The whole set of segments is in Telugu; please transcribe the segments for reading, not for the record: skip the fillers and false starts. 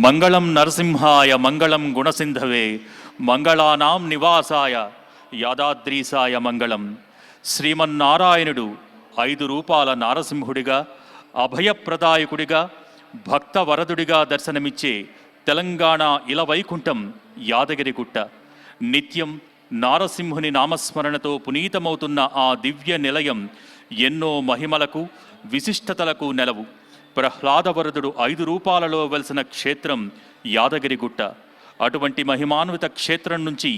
మంగళం నరసింహాయ మంగళం గుణసింధవే మంగళానాం నివాసాయ యాదాద్రీసాయ మంగళం. శ్రీమన్నారాయణుడు 5 రూపాల నారసింహుడిగా, అభయప్రదాయకుడిగా, భక్తవరదుడిగా దర్శనమిచ్చే తెలంగాణ ఇలవైకుంఠం యాదగిరిగుట్ట. నిత్యం నారసింహుని నామస్మరణతో పునీతమవుతున్న ఆ దివ్య నిలయం ఎన్నో మహిమలకు విశిష్టతలకు నెలవు. ప్రహ్లాదవరదుడు 5 రూపాలలో వెలిసిన క్షేత్రం యాదగిరిగుట్ట. అటువంటి మహిమాన్విత క్షేత్రం నుంచి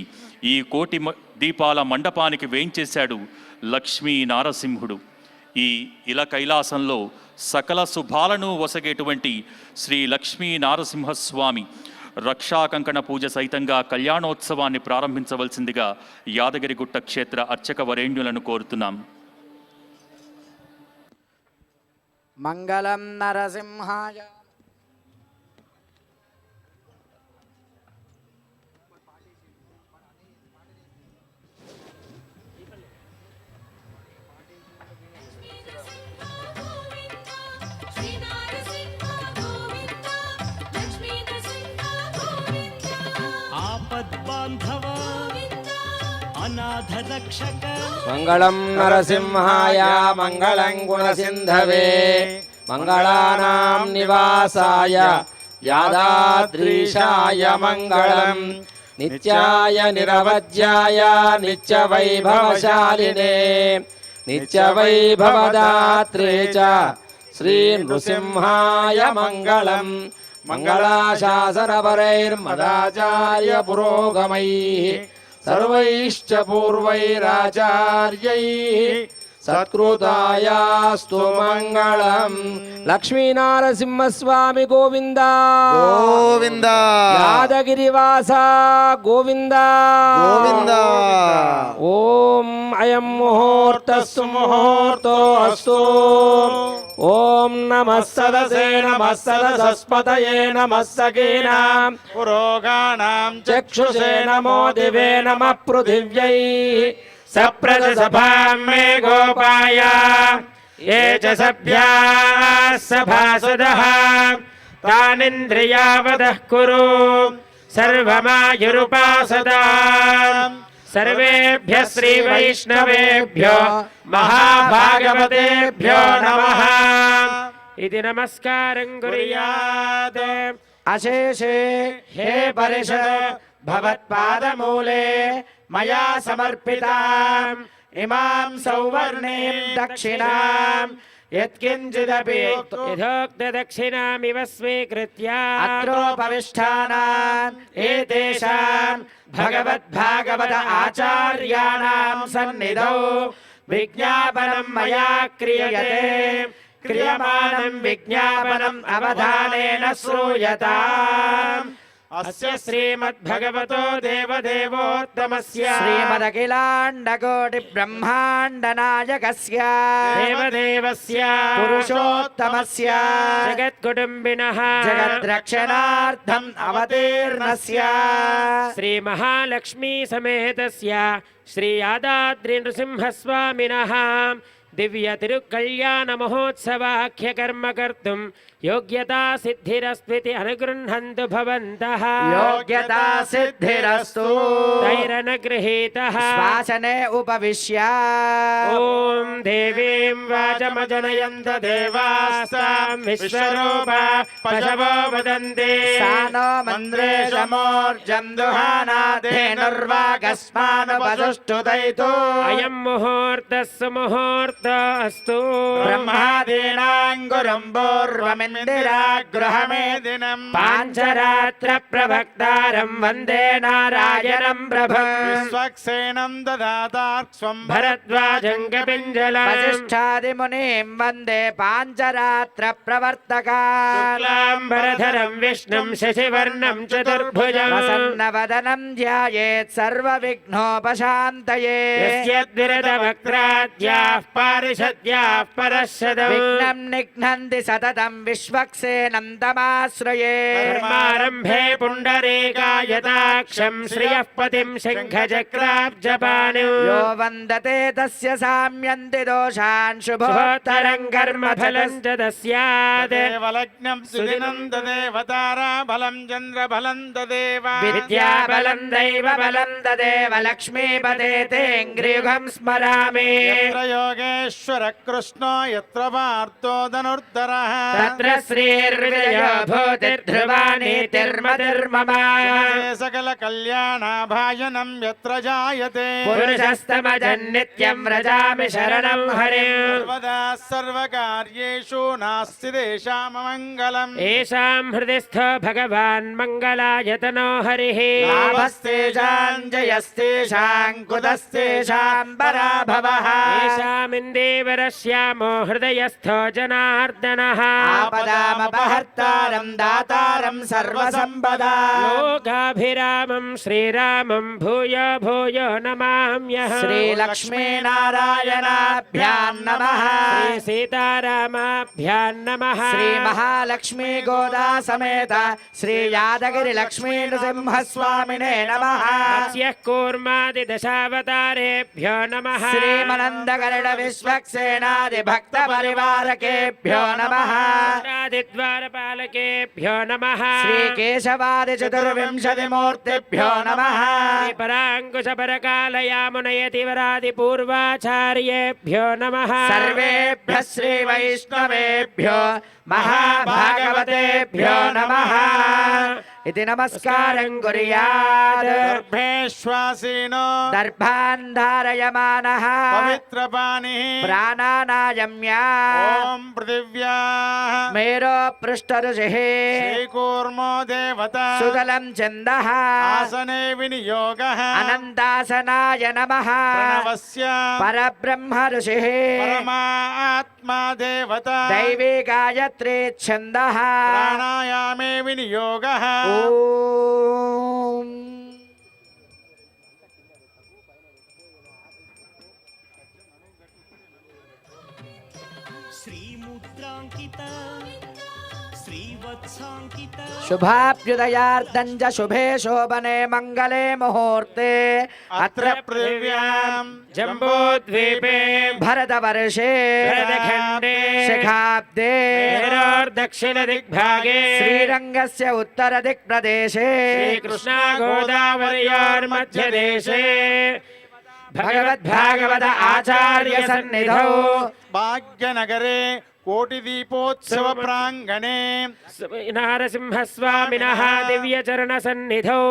ఈ కోటి దీపాల మండపానికి వేయించేశాడు లక్ష్మీ నారసింహుడు. ఈ ఇల కైలాసంలో సకల శుభాలను వసగేటువంటి శ్రీ లక్ష్మీ నారసింహస్వామి రక్షాకంకణ పూజ సైతంగా కళ్యాణోత్సవాన్ని ప్రారంభించవలసిందిగా యాదగిరిగుట్ట క్షేత్ర అర్చక వరేణ్యులను కోరుతున్నాం. మంగళం నరసింహాయ. మంగళం నరసింహాయ మంగళం గుణసింధవే మంగళానాం నివాసాయ యాదాద్రీశాయ మంగళం. నిత్యాయ నిరవధ్యాయ నిత్యవైభవశాలినే నిత్యవైభవదాత్రే చ శ్రీ నృసింహాయ మంగళం. మంగళాశాసనపరైర్మదాచార్య పురోగమైః సర్వైశ్చ పూర్వైరాచార్యైః సత్కృతాయాస్తు మంగళం. లక్ష్మీనారసింహస్వామి గోవింద గోవింద. యాదగిరివాస గోవింద గోవింద. ఓం అయం ముహూర్తస్సు ముహూర్తో అస్తు. ఓం నమః సదసే నమః సదసస్పతయే నమః సఖీనాం పురోగాణాం చక్షుషే నమో దివే నమః పృథివ్యై సప్రజసభాం మే గోపాయ ఏ చ సభ్యాః సభాసదః తానింద్రియావదః కురు సర్వమాయురుపాసదాం. సర్వేభ్యః శ్రీ వైష్ణవేభ్యో మహాభాగవతేభ్యో నమః. ఇది నమస్కారం కుర్యాత్. అశేషే హే పరిషద్ భవత్పాదమూలే మయా సమర్పితాం ఇమాం సౌవర్ణీం దక్షిణాం యత్కించిదపి యథోక్త దక్షిణామివ స్వీకృత్య అత్రోపవిష్టానాం ఏతేషాం భగవద్భాగవత ఆచార్యాణాం సన్నిధౌ విజ్ఞాపనం మయా క్రియతే. క్రియమాణం విజ్ఞాపనం అవధానేన శ్రూయతాం. అస్య శ్రీమద్భగవతో దేవదేవోత్తమస్య శ్రీమదఖిలాండకోటి బ్రహ్మాండ నాయకస్య దేవదేవస్య పురుషోత్తమస్య జగత్కుటుంబినః జగద్రక్షణార్థం అవతీర్ణస్య శ్రీ మహాలక్ష్మీ సమేతస్య శ్రీ యాదాద్రి నృసింహస్వామినః దివ్య తిరుకళ్యాణ మహోత్సవాఖ్య కర్మ కర్తుం యోగ్యతా సిద్ధిరస్త్వితి అనుగృహ్ణంతు భవంతః. యోగ్యతా సిద్ధిరస్తు. తైరనగృహీతః శ్వాసనే ఉపవిశ్య. ఓం దేవీం వాచమజనయంత దేవాస్తాం విశ్వరూపా పశవో వదంతి. సానో మంద్రేషమోర్జం దుహానాధేనుర్వాగస్మానుపసుష్ఠుదైతు. అయం ముహూర్తస్సు ముహూర్తస్తు. బ్రహ్మాదీనాంగురం పూర్వమిందిరాగృహమేదినం పాంచరాత్ర ప్రవక్తారం వందే నారాయణం ప్రభం. విశ్వక్సేనం దదాతార్క్ష్వం భరద్వాజం కపింజలం వసిష్ఠాదిమునిం వందే పాంచరాత్ర ప్రవర్తకాన్. శుక్లాంబరధరం విష్ణుం శశివర్ణం చతుర్భుజం ప్రసన్నవదనం ధ్యాయేత్ సర్వవిఘ్నోపశాంతయే. యస్యద్విరదవక్త్రాద్యాః పారిషద్యాః పరశదం విఘ్నం నిఘ్నంతి సతతం विश्वक्सेनन्दमाश्रये धर्मारम्भे पुण्डरीकायताक्षं श्रियः पतिं शङ्खचक्राब्जपाणिं यो वन्दते तस्य साम्यन्ति दोषान् शुभोत्तरं कर्मफलं च तस्यात् देवलग्नं सुदिनं ददेवतारा बलं चन्द्रबलं ददेव विद्याबलं दैवबलं तदेव लक्ष्मीपते तेऽङ्घ्रियुगं स्मरामि यत्र योगेश्वर कृष्णो यत्र पार्थो धनुर्धरः तत्र श्रीर्विजयो भूतिर्ध्रुवानीतिर्मतिर्मम सकल कल्याणाभाजनं यत्र जायते पुरुषस्तमजन्नित्यं व्रजामि शरणं हरिं सर्वदा सर्वकार्येषु नास्ति तेषाममङ्गलम् येषां हृदि स्थो भगवान् मङ्गलायतनो हरिः लाभस्तेषां जयस्तेषां कुतस्तेषां पराभवः येषामिन्देवरश्यामो हृदयस्थो जनार्दनः आपदामपहर्तारं दातारं सर्वसम्पदा लोकाभिरामं श्रीरामं भूयो भूयो नमाम्यहम् श्रीलक्ष्मीनारायणाभ्यां नमः श्रीसीतारामाभ्यां नमः श्रीमहालक्ष्मी गोदा समेत श्रीयादगिरिलक्ष्मी नृसिंहस्वामिने नमः मत्स्यः कूर्मादिदशावतारेभ्यो नमः श्रीमनन्दगरुड विश्वक्सेनादिभक्तपरिवारकेभ्यो नमः द्वारपालकेभ्यो नमः श्रीकेशवादिचतुर्विंशतिमूर्तिभ्यो नमः पराङ्कुशपरकालयामुनयतिवरादिपूर्वाचार्येभ्यो नमः सर्वेभ्यः श्रीवैष्णवेभ्यो महाभागवतेभ्यो नमः इति नमस्कारं कुर्यात् गर्भेश्वासीनो दर्भान् धारयमानः पवित्रपाणिः प्राणानायम्या ॐ पृथिव्याः मेरो पृष्ठऋषिः श्रीकूर्मो देवता सुतलं छन्दः आसने विनियोगः अनन्तासनाय नमः प्रणवस्य परब्रह्म ऋषिः परमा आत्मा देवता दैवी गायत्री छन्दः प्राणायामे विनियोगः ॐ श्रीमुद्राङ्कित श्रीवत्साङ्कित शुभाभ्युदयार्धं च शुभे शोभने मङ्गले मुहूर्ते अत्र पृथिव्यां जम्बूद्वीपे भरतवर्षे भरतखण्डे शिखाब्दे दक्षिणदिग्भागे श्रीरङ्गस्य उत्तरदिक्प्रदेशे श्रीकृष्णा गोदावर्योर्मध्यदेशे भगवद्भागवत आचार्यसन्निधौ भाग्यनगरे कोटिदीपोत्सव प्राङ्गणे नारसिंहस्वामिनः दिव्यचरणसन्निधौ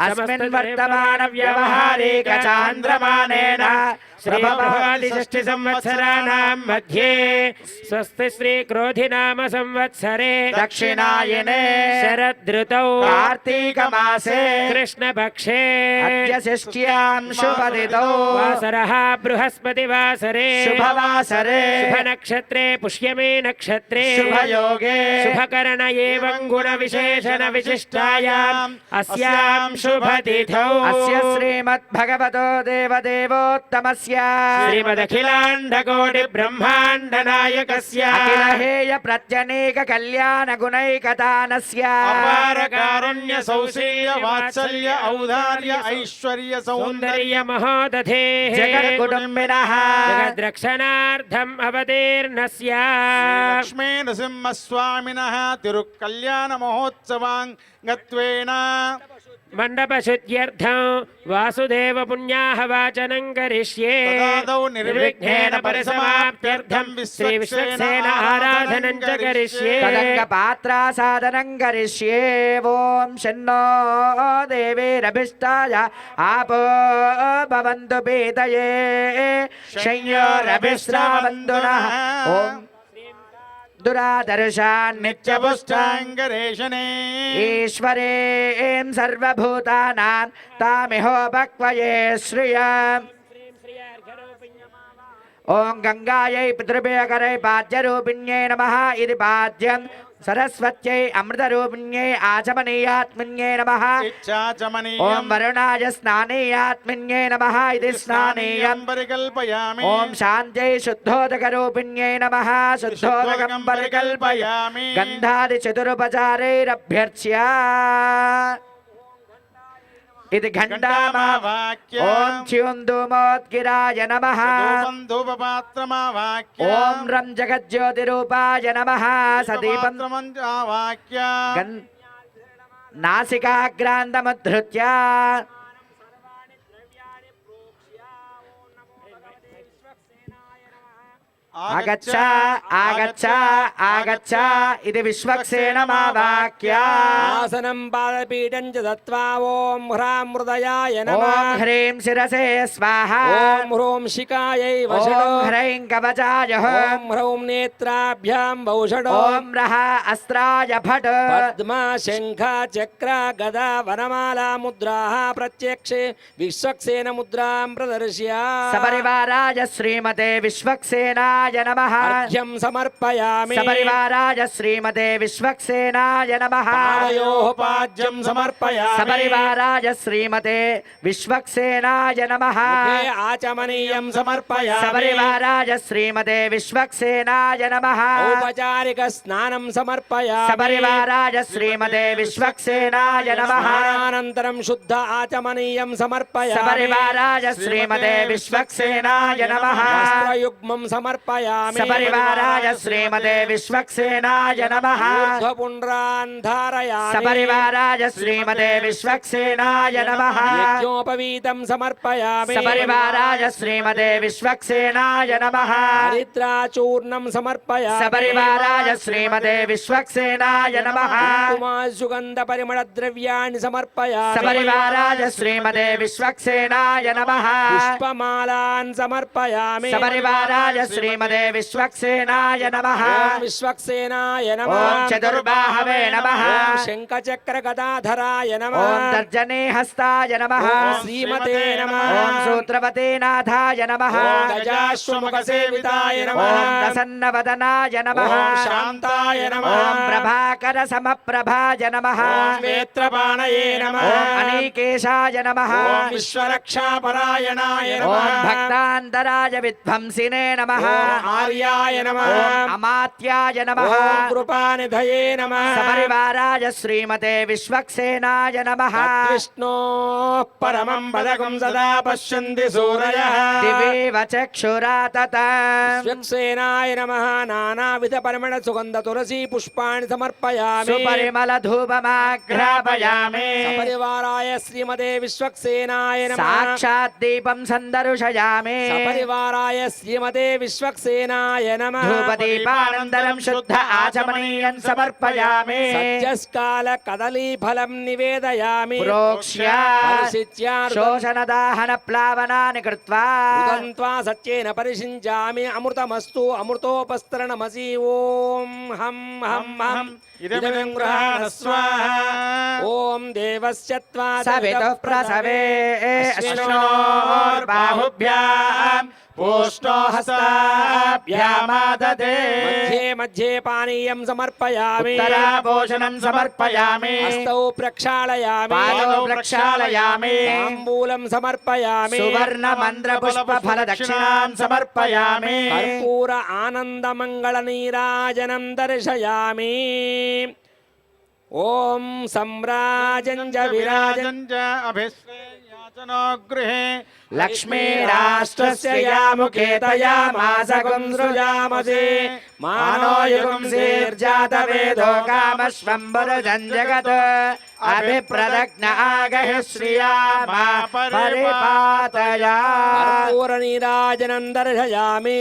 अस्मिन् वर्तमानव्यवहारिकचान्द्रमानेन श्रीप्रभादिषष्टिसंवत्सराणां मध्ये स्वस्ति श्रीक्रोधिनाम संवत्सरे दक्षिणायने शरदृतौ कार्तीकमासे कृष्णपक्षे अद्य षष्ट्यां शुभदितौ वासरः बृहस्पतिवासरे शुभवासरे शुभनक्षत्रे पुष्यमे नक्षत्रे शुभयोगे शुभकरण एवं गुणविशेषण विशिष्टायाम् अस्यां शुभतिथौ अस्य श्रीमद्भगवतो देवदेवोत्तमस्य श्रीमदखिलाण्डकोटि ब्रह्माण्ड नायकस्य अखिलहेय प्रत्यनेक कल्याण गुणैकदानस्य अपार कारुण्य सौशील्य वात्सल्य औदार्य ऐश्वर्य सौन्दर्य महोदधेः जगद्कुटुम्बिनः जगद्रक्षणार्थम् अवतीर्णस्य लक्ष्मी नृसिंहस्वामिनः तिरुकल्याण महोत्सवाङ्गत्वेन मण्डपशुद्ध्यर्थं वासुदेव पुण्याहवाचनं करिष्ये तदादौ निर्विघ्नेन परिसमाप्त्यर्थं श्रीविश्वक्सेन आराधनं च करिष्ये तदङ्गपात्रासादनं करिष्ये ॐ शन्नो देवीरभिष्टाय आपो भवन्तु पीतये शय्योरभिश्रावन्तु नः ॐ दुरादर्शान् नित्यपुष्टाङ्गरेशने ईश्वरें सर्वभूतानां तामिहोपक्वये श्रियम् ॐ गङ्गायै पितृभ्यकरै पाद्यरूपिण्यै नमः इति पाद्यं सरस्वत्यै अमृतरूपिण्यै आचमनीयात्मन्यै नमः ॐ इच्छाचमनीयं वरुणाय स्नानेयात्मन्यै नमः इति स्नानेयम् परिकल्पयामि ॐ शान्त्यै शुद्धोदकरूपिण्यै नमः शुद्धोदकं परिकल्पयामि गन्धादिचतुरुपचारैरभ्यर्च्य इति घण्टामावाक्य ॐ च्युन्दुमोद्गिराय नमः धूपपात्रमावाक्य ॐ रं जगज्योतिरूपाय नमः सदीपं धूपपात्रमवाक्य नासिकाग्रान्तमुद्धृत्य आगच्छ आगच्छ आगच्छ इति विश्वक्सेनमावाक्य आसनं पादपीठं च दत्त्वा ॐ ह्रां हृदयाय नमः ॐ ह्रीं शिरसे स्वाहा ॐ ह्रूं शिखायै वषडो ॐ ह्रैं कवचाय ॐ ह्रौं नेत्राभ्यां वौषडो ॐ रः अस्त्राय फट् पद्मा शङ्ख चक्र गदा वनमाला मुद्राः प्रत्यक्षे विश्वक्सेन मुद्रां प्रदर्श्य सपरिवाराय श्रीमते विश्वक्सेनाय नमः अर्घ्यं समर्पयामि सपरिवाराय श्रीमते विश्वक्सेनाय नमः पादयोः पाद्यं समर्पयामि सपरिवाराय श्रीमते विश्वक्सेनाय नमः मुखे आचमनीयं समर्पयामि सपरिवाराय श्रीमते विश्वक्सेनाय नमः औपचारिक स्नानं समर्पयामि सपरिवाराय श्रीमते विश्वक्सेनाय नमः स्नानानन्तरं शुद्ध आचमनीयं समर्पयामि सपरिवाराय श्रीमते विश्वक्सेनाय नमः वस्त्रयुग्मं समर्पयामि सपरिवाराय श्रीमते विश्वक्सेनाय नमः ऊर्ध्वपुण्ड्रान् धारयामि सपरिवाराय श्रीमते विश्वक्सेनाय नमः यज्ञोपवीतं समर्पयामि सपरिवाराय श्रीमते विश्वक्सेनाय नमः हरिद्राचूर्णं समर्पयामि सपरिवाराय श्रीमते विश्वक्सेनाय नमः सुगन्धपरिमळद्रव्याणि समर्पयामि सपरिवाराय श्रीमते विश्वक्सेनाय नमः पुष्पमालान् समर्पयामि सपरिवाराय श्रीमते विश्वक्सेनाय नमः ॐ विश्वक्सेनाय ॐ नमः चतुर्बाहवे नमः ॐ शङ्खचक्रगदाधराय नमः ॐ तर्जने हस्ताय नमः ॐ श्रीमते नमः ॐ सूत्रवते नाथाय नमः ॐ गजाश्वमुखसेविताय नमः ॐ प्रसन्नवदनाय नमः ॐ शान्ताय नमः ॐ प्रभाकर समप्रभाय नमः ॐ वेत्रपाणये नमः ॐ अनीकेशाय नमः ॐ विश्वरक्षापरायणाय ॐ नमः भक्तान्तराय विध्वंसिने नमः ॐ आर्याय नमः ॐ अमात्याय नमः ॐ कृपानिधये नमः सपरिवाराय श्रीमते विश्वक्सेनाय नमः विष्णोः परमं पदकं सदा पश्यन्ति सूरयः दिवेव चक्षुरा तथा विश्वक्सेनाय नमः नानाविधपरिमळसुगन्धतुलसी पुष्पाणि समर्पयामि सुपरिमलधूपमाघ्रापयामि सपरिवाराय श्रीमते विश्वक्सेनाय नमः साक्षात् दीपं सन्दर्शयामि सपरिवाराय श्रीमते विश्वक्सेनाय नमः धूपदीपानन्तरं शुद्ध आचमनीयं समर्पयामि सज्जस्काल कदलीफलं निवेदयामि प्रोक्ष्य परिशिच्यार्धं शोषणदाहन प्लावनानि कृत्वा उदन्त्वा सत्येन परिषिञ्चामि अमृतमस्तु अमृतोपस्तरणमसि ॐ हं हं हं इदमिदं गृहाण स्वाहा ॐ देवस्य त्वा सवितुः प्रसवे अश्विनोर्बाहुभ्याम् पूष्णो हस्ताभ्यामाददे मध्ये मध्ये पानीयं समर्पयामि उत्तराभूषणं समर्पयामि हस्तौ प्रक्षालयामि पादौ प्रक्षालयामि ताम्बूलं समर्पयामि सुवर्णमन्त्रपुष्पफलदक्षिणां समर्पयामि कर्पूर आनन्दमङ्गलनीराजनं दर्शयामि ॐ सम्राजञ्ज विराजन् विराजञ्च अभिश्रेयाचनो गृहे लक्ष्मीराष्ट्रस्य यामुखे तयामासकुं सृजामसे मानो युगुंसेर्जातवेदो कामश्वम्बरजं जगत् अभिप्रदग्न आगहि श्रिया मा परिपातया कर्पूरनीराजनं दर्शयामि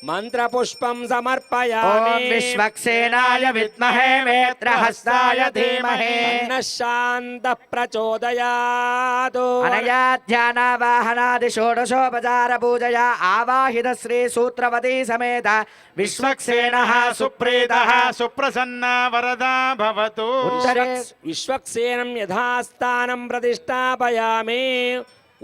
मन्त्रपुष्पं ॐ समर्पयामि विश्वक्सेनाय विद्महे वेत्रहस्ताय धीमहि तन्नः शान्तः प्रचोदयात् अनया ध्यानावाहनादि षोडशोपचार पूजया आवाहित श्री सूत्रवती समेत विश्वक्सेनः सुप्रीतः सुप्रसन्ना वरदा भवतु उत्तरे विश्वक्सेनं यथास्थानं प्रतिष्ठापयामि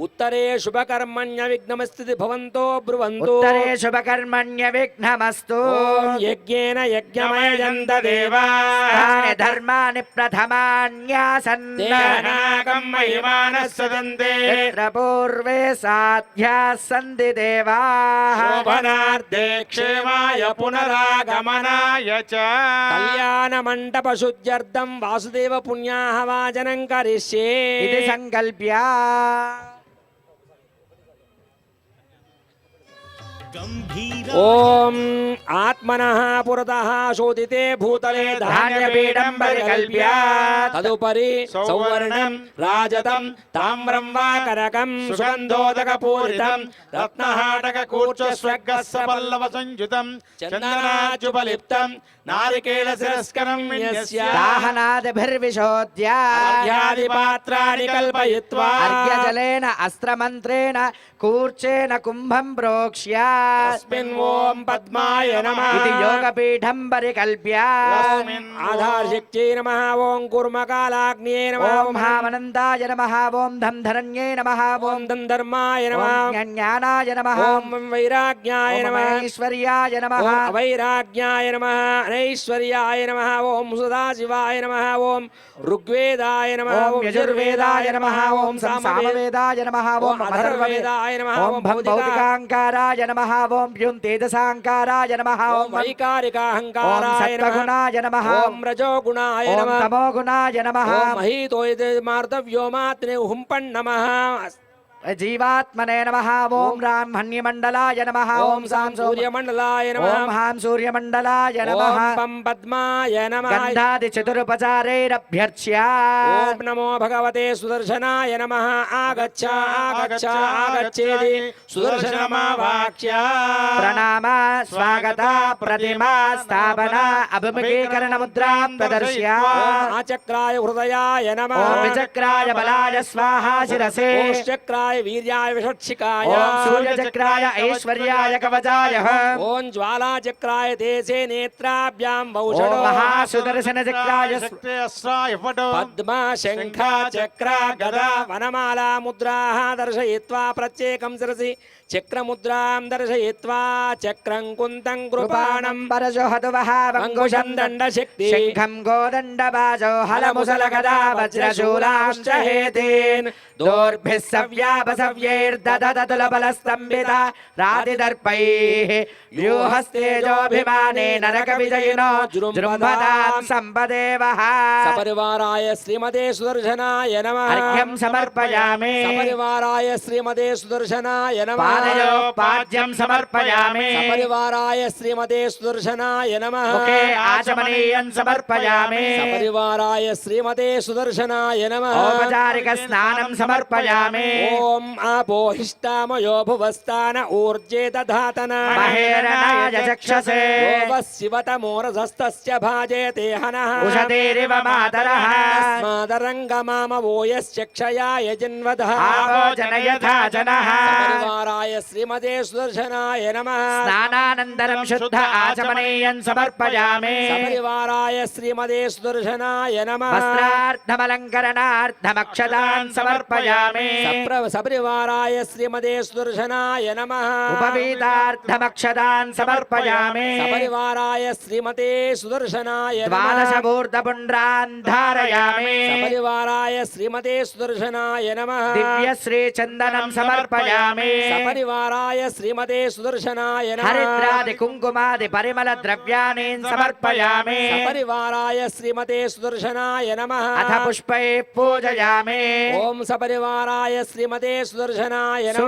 उत्तरे शुभकर्मण्य विघ्नमस्ति भवन्तो ब्रुवन्तु उत्तरे शुभकर्मण्य विघ्नमस्तु ॐ यज्ञेन यज्ञमयजन्त देवाः तानि धर्माणि प्रथमान्यासन् तेनागं महिमानः सदन्ते यत्र पूर्वे साध्याः सन्ति देवाः शोभनार्थे क्षेमाय पुनरागमनाय च कल्याणमण्डपशुद्ध्यर्थं वासुदेव पुण्याहवाचनं करिष्ये इति सङ्कल्प्य ॐ आत्मनः पुरतः शोधिते भूतले धान्यपीठं परिकल्प्य तदुपरि सौवर्णं राजतं ताम्रं वा करकं सुगन्धोदकपूरितं रत्नहाटकूर्चस्वर्गस्सपल्लवसंयुतं चन्दनाच्युपलिप्तं नारिकेलशिरस्करं विन्यस्य दाहनादिभिर्विशोध्य अर्घ्यादिपात्राणि कल्पयित्वा अर्घ्यजलेन अस्त्रमन्त्रेण कूर्चेन कुम्भं प्रोक्ष्य तस्मिन् ॐ पद्माय नमः इति योगपीठं परिकल्प्य आधारशक्त्यै नमः ॐ कूर्मकालाग्न्यै नमः ॐ महामनन्ताय नमः ॐ धन्धरण्यै नमः ॐ ॐ धर्माय नमः ज्ञानाय नमः ॐ वैराग्याय ॐ नमः ऐश्वर्याय नमः ॐ अवैराग्याय नमः अनैश्वर्याय नमः ॐ सदाशिवाय नमः ॐ ऋग्वेदाय नमः ॐ यजुर्वेदाय नमः ॐ सामवेदाय नमः ॐ अथर्ववेदाय नमः ॐ भौतिकाङ्काराय नमः ॐ तेजसाङ्काराय नमः ॐ ॐ वैकारिकाहङ्काराय नमः सत्त्वगुणाय नमः ॐ रजोगुणाय ॐ नमः तमोगुणाय नमः ॐ महीतोयमार्तव्योमात्ने हुम्पन् नमः जीवात्मने नमः ॐ ब्राह्मण्यमण्डलाय नमः ॐ ॐ सां सूर्यमण्डलाय नमः ॐ हां सूर्यमण्डलाय नमः ॐ पं पद्माय नमः गन्धादिचतुरुपचारैरभ्यर्च्य ॐ नमो भगवते सुदर्शनाय नमः आगच्छ आगच्छ आगच्छेति सुदर्शनमावाक्ष्य प्रणाम स्वागत प्रतिमा स्थापन अभिमुखीकरणमुद्रां प्रदर्श्य ॐ आचक्राय हृदयाय नमः ॐ विचक्राय बलाय स्वाहा शिरसे ॐ चक्राय वीर्याय विषक्षिकाय ॐ सूर्यचक्राय ऐश्वर्याय कवचाय ॐ ज्वालाचक्राय देशे नेत्राभ्यां ॐ भौषणो महासुदर्शनचक्राय अस्राय पटो पद्मा शङ्खा चक्रा गदा वनमाला मुद्राः दर्शयित्वा प्रत्येकं शिरसि चक्रमुद्रां दर्शयित्वा चक्रं कुन्तं कृपाणं परशो हतुवहावङ्कुशं दण्डशक्ति शङ्खं गोदण्डबाजो हलमुसलगदा वज्रशूलांश्च हेतेन् दोर्भिः सव्यापसव्यैर्दधतुलबलस्तम्भिता रातिदर्पैः व्यूहस्तेजोऽभिमाने नरकविजयिनो जृम्भतां सम्पदेवः सपरिवाराय श्रीमते सुदर्शनाय नमः अर्घ्यं समर्पयामि सपरिवाराय श्रीमते सुदर्शनाय नमः पादयोपाद्यं समर्पयामि सपरिवाराय श्रीमते सुदर्शनाय नमः मुखे आचमनीयं समर्पयामि सपरिवाराय श्रीमते सुदर्शनाय नमः औपचारिकस्नानं समर्पयामि ॐ आपोहिष्टामयो भुवस्तान ऊर्जे दधातन महेरणाय चक्षसे शिवतमोरधस्तस्य भाजेते हनः उषतीरिव मातरः तस्मादरङ्गमामवो यश्चक्षयाय जिन्वदः आवो जनयथा जनः सपरिवाराय श्रीमते सुदर्शनाय नमः स्नानानन्तरं शुद्ध आचमनीयं समर्पयामि सपरिवाराय श्रीमते सुदर्शनाय नमः वस्त्रार्थमलङ्करणार्थमक्षतान् समर्पयामि सपरिवाराय श्रीमते सुदर्शनाय नमः उपवीतार्थमक्षतान् समर्पयामि सपरिवाराय श्रीमते सुदर्शनाय नमः द्वादशपूर्धपुण्ड्रान् धारयामि सपरिवाराय श्रीमते सुदर्शनाय नमः दिव्यश्रीचन्दनं समर्पयामि सपरिवाराय श्रीमते सुदर्शनाय नमः हरिद्रादि कुङ्कुमादि परिमलद्रव्याणि समर्पयामि सपरिवाराय श्रीमते सुदर्शनाय नमः अथ पुष्पैः पूजयामि ॐ सपरिवाराय श्रीमते सुदर्शनाय नमः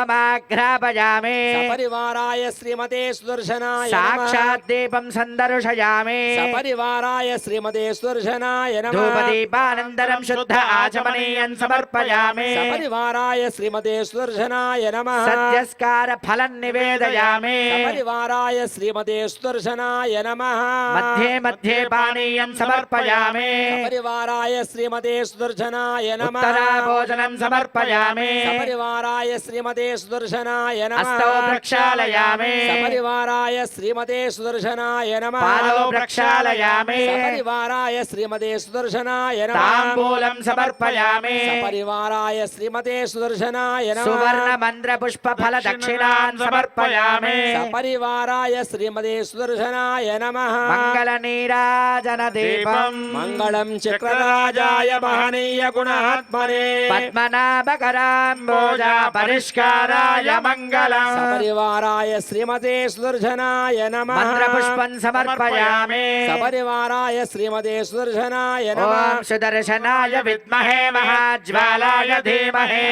सुपरिमलधूपमाघ्रापयामि सपरिवाराय श्रीमते सुदर्शनाय नमः साक्षात् दीपं सन्दर्शयामि सपरिवाराय श्रीमते सुदर्शनाय नमः धूपदीपानन्तरं शुद्ध आचमनीयं समर्पयामि सपरिवाराय श्रीमते सुदर्शनाय नमः सद्यस्कार फलं निवेदयामि सपरिवाराय श्रीमते सुदर्शनाय नमः मध्ये मध्ये पानीयं समर्पयामि सपरिवाराय श्रीमते सुदर्शनाय नमः उत्तराभोजनं समर्पयामि సమర్పయామి సపరివారాయ శ్రీమతే సుదర్శనాయ నమః హస్తౌ ప్రక్షాళయామి సపరివారాయ శ్రీమతే సుదర్శనాయ నమః పాదౌ ప్రక్షాళయామి సపరివారాయ శ్రీమతే సుదర్శనాయ నమః తాంబూలం సమర్పయామి సపరివారాయ శ్రీమతే సుదర్శనాయ నమః సువర్ణ మంద్ర పుష్ప ఫల దక్షిణాన్ సమర్పయామి సపరివారాయ శ్రీమతే సుదర్శనాయ నమః మంగళ నీరాజన దీపం మంగళం చక్రరాజాయ మహనీయ గుణాత్మనే పద్మనాభకరాంబోజ పరిష్కారాయ మంగళం సపరివారాయ శ్రీమతే సుదర్శనాయ నమః మంత్రపుష్పం సమర్పయామి సపరివారాయ శ్రీమతే సుదర్శనాయ నమః ఓం సుదర్శనాయ విద్మహే మహాజ్వాలాయ ధీమహి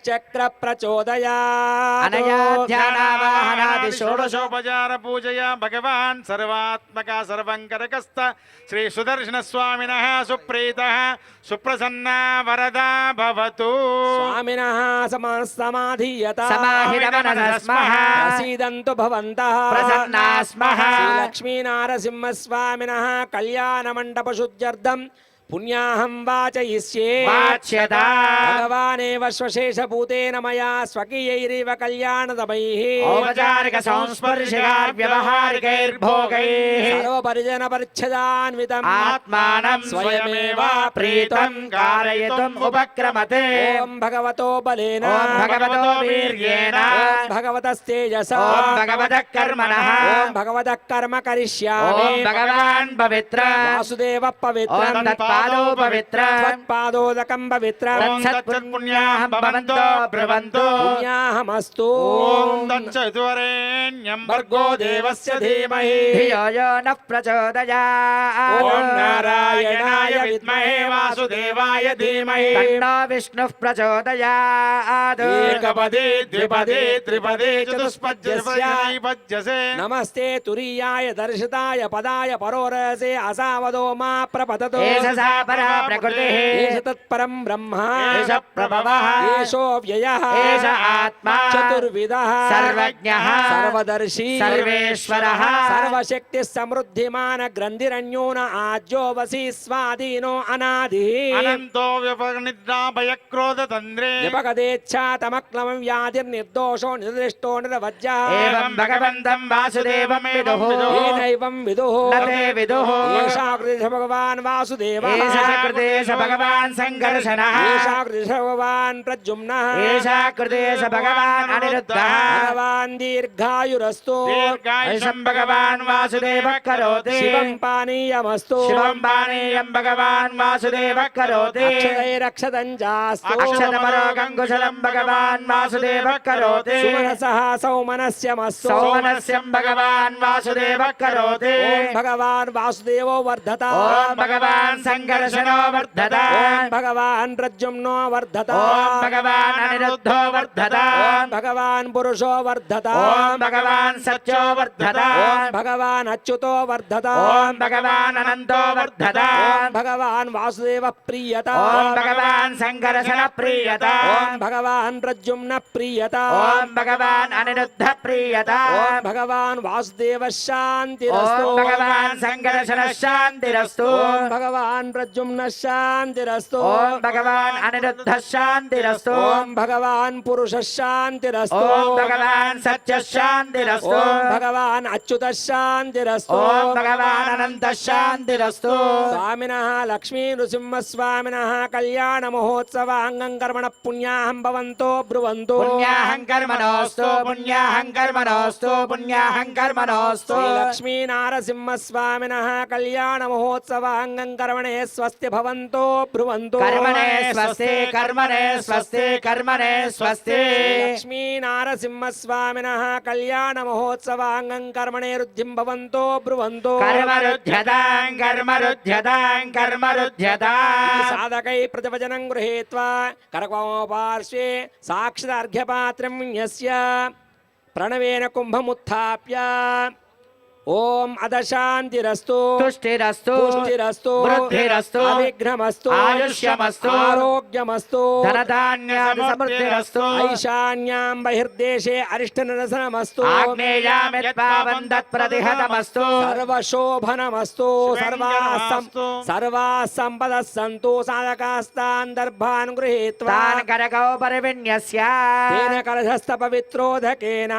చక్ర ప్రచోదయాత్ అనయా ధ్యానావాహనాది షోడశోపచార పూజయ భగవాన్ సర్వాత్మక సర్వంకరకస్త శ్రీ సుదర్శన స్వామినః సుప్రీతః సుప్రసన్న వరదా భవతు స్వామినః సమాధీయత సమాహితమనసస్మః ప్రసీదంతు భవంతః ప్రసన్నాస్మః శ్రీలక్ష్మీనారసింహస్వామినః కళ్యాణమండప శుద్ధ్యర్థం పుణ్యాహం వాచయిష్యే వాచ్యత భగవానేవ స్వశేషభూతేన మయా స్వకీయైరేవ కళ్యాణదమైః ఔపచారిక సంస్పర్శకార్ వ్యవహారికైర్భోగైః సర్వపరిజన పరిచ్ఛదాన్వితం ఆత్మానం స్వయమేవ ప్రీతం కారయితుం ఉపక్రమతే ఓం భగవతో బలేన ఓం భగవతో వీర్యేణ ఓం భగవతస్తేజసా ఓం భగవతః కర్మణః ఓం భగవతః కర్మ కరిష్యామి ఓం భగవాన్ పవిత్ర వాసుదేవ పవిత్ర ఓం తత్పాదో పవిత్ర పాదోదకం పవిత్ర ఓం తత్పుణ్యాః భవంతో బ్రువంతు పుణ్యాహమస్తు ఓం తచ్చతువరేణ్యం భర్గో దేవస్య ధీమహి ధియో యో నః ప్రచోదయాత్ ఓం నారాయణాయ విద్మహే వాసుదేవాయ ధీమహి తన్నో విష్ణుః ప్రచోదయాత్ ఏకపదే ద్విపదే త్రిపదే చతుష్పద్యసే నమస్తే తురీయాయ దర్శితాయ పదాయ పరోరసే అసావదో మా ప్రపతతో ఏష సా పరా ప్రకృతిః ఏష తత్పరం బ్రహ్మ ఏష ప్రభవః ఏషో వ్యయః ఏష ఆత్మా చతుర్విధః సర్వజ్ఞః సర్వదర్శి సర్వేశ్వరః సర్వశక్తి సమృద్ధిమాన గ్రంథిరన్యూన ఆజ్యో వసి స్వాధీనో అనాది అనంతో వ్యపనిద్రా భయక్రోధ తంద్రే నిపగదేచ్ఛాతమక్లమం వ్యాధిర్నిర్దోషో నిర్దిష్టో నిరవజ్య ఏవం భగవంతం వాసుదేవం విదుః ఏనైవం విదుః న తే విదుః ఏషా కృతిశ భగవాన్ వాసుదేవః ఏషా కృతేశ భగవాన్ సంఘర్షణః ఏషా కృతిశ భగవాన్ ప్రద్యుమ్నః ఏషా కృతేశ భగవాన్ అనిరుద్ధః భగవాన్ దీర్ఘాయురస్తు ఐషం భగవాన్ వాసుదేవః కరోతి శివం పానీయమస్తు శివం పానీయం భగవాన్ వాసుదేవః కరోతి అక్షరైరక్షతం చాస్తు అక్షతమరోగం కుశలం భగవాన్ వాసుదేవః కరోతి సుమనసః సౌమనస్యమస్తు సౌమనస్యం భగవాన్ వాసుదేవః కరోతి ఓం భగవాన్ వాసుదేవో వర్ధత ఓం భగవాన్ సంఘర్షణో వర్ధత ఓం భగవాన్ ప్రద్యుమ్నో వర్ధత ఓం భగవాన్ అనిరుద్ధో వర్ధత ఓం భగవాన్ పురుషో వర్ధత ఓం భగవాన్ సత్యో వర్ధత ఓం భగవాన్ అచ్యుతో వర్ధత ఓం భగవాన్ అనంతో వర్ధత ఓం భగవాన్ వాసుదేవ ప్రియత ఓం భగవాన్ సంఘర్షణ ప్రియత ఓం భగవాన్ ప్రద్యుమ్న ప్రియత ఓం భగవాన్ అనిరుద్ధ ప్రియత ఓం భగవాన్ వాసుదేవ ఓం శాంతిరస్తు భగవాన్ సంఘర్షణ శాంతిరస్తు ఓం భగవాన్ ప్రద్యుమ్న శాంతిరస్తు ఓం భగవాన్ అనిరుద్ధ శాంతిరస్తు ఓం భగవాన్ పురుష శాంతిరస్తు ఓం భగవాన్ సత్య శాంతిరస్తు ఓం భగవాన్ అచ్యుత శాంతిరస్తు ఓం భగవాన్ అనంత శాంతిరస్తు స్వామినః లక్ష్మీ నృసింహస్వామినః కళ్యాణ మహోత్సవ అంగం కర్మణ పుణ్యాహం భవంతో బ్రువంతు పుణ్యాహం కర్మణోస్తు పుణ్యాహం కర్మణోస్తు పుణ్యాహం కర్మణోస్తు లక్ష్మీ నారసింహస్వామినః కళ్యాణ మహోత్సవ అంగం కర్మణే స్వస్తి భవంతో బ్రువంతు కర్మణే స్వస్తి కర్మణే స్వస్తి కర్మణే స్వస్తి లక్ష్మీ నారసింహస్వామినః కళ్యాణ మహోత్సవ అంగం కర్మణే రుద్ధిం భవంతో బ్రువంతు కర్మరుధ్యతాం కర్మరుధ్యతాం కర్మరుధ్యతాం సాధకై ప్రతివచనం గృహీత్వా కరకోపార్శ్వే సాక్షితార్ఘ్యపాత్రం యస్య ప్రణవేన కుంభముత్థాప్య ఓం అదశాంతిరస్తు తుష్టిరస్తు పుష్టిరస్తు వృద్ధిరస్తు అవిఘ్నమస్తు ఆయుష్యమస్తు ఆరోగ్యమస్తు ధనధాన్యాది సమృద్ధిరస్తు ఐశాన్యాం బహిర్దేశే అరిష్టనిరసనమస్తు ఆగ్నేయాం యత్పావం తత్ప్రతిహతమస్తు సర్వశోభనమస్తు శుభంకరమస్తు. సర్వాసంపదః సంతు సాధకాస్తాన్ దర్భాన్ గృహీత్వా తాన్ కరకౌ పరివిన్యస్య తేన కలశస్థ పవిత్రోదకేన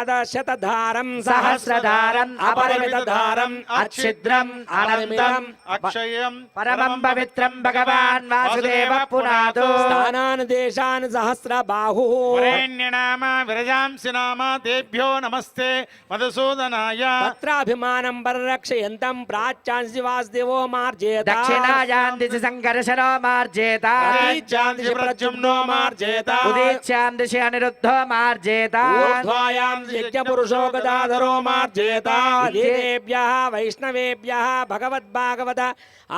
దశతధారం సహస్రధారం అపరిమితధారం అచ్ఛిద్రం అనంతం అక్షయం పరమం పవిత్రం భగవాన్ వాసుదేవ పునాదు స్థానాన్ దేశాన్ సహస్రబాహు వరేణ్యనామ విరజాంసి నామ తేభ్యో నమస్తే మధుసూదనాయ పత్రాభిమానం పరిరక్షయంతం ప్రాచ్యాన్సి వాసుదేవో మార్జేత దక్షిణాయాం దిశి సంకర్షణో మార్జేత ప్రతీచ్యాం దిశి ప్రద్యుమ్నో మార్జేత ఉదీచ్యాం దిశి అనిరుద్ధో మార్జేత ఊర్ధ్వాయాం యజ్ఞపురుషో గదాధరో మార్జేత దేవేభ్యః వైష్ణవేభ్యः భగవద్భాగవత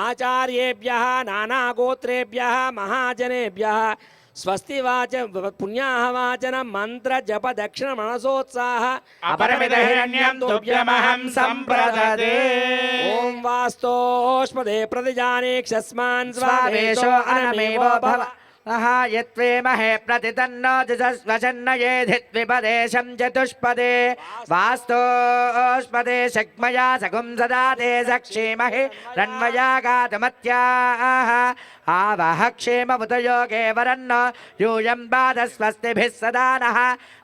ఆచార్యేభ్యः నానాగోత్రేభ్యः మహాజనేభ్యः స్వస్తి వాచ పుణ్యాహ వాచన మంత్ర జప దక్షిణ మనసోత్సాహ అపరిమిత హిరణ్యం తుభ్యమహం సంప్రదదే ఓం వాస్తోష్పదే ప్రతిజానేక్షస్మాన్ స్వావేశో అనమేవో భవ యత్వే మహే ప్రతితన్నో జసస్వచన్న ఏధిత్విపదేశం చతుష్పదే వాస్తోష్పదే శక్మయా సగుం సదా తే సక్షేమహి రన్మయా గాతుమత్యాః ఆవహ క్షేమముతయోగే వరన్నో యూయం బాధస్వస్తిభిः సదా నః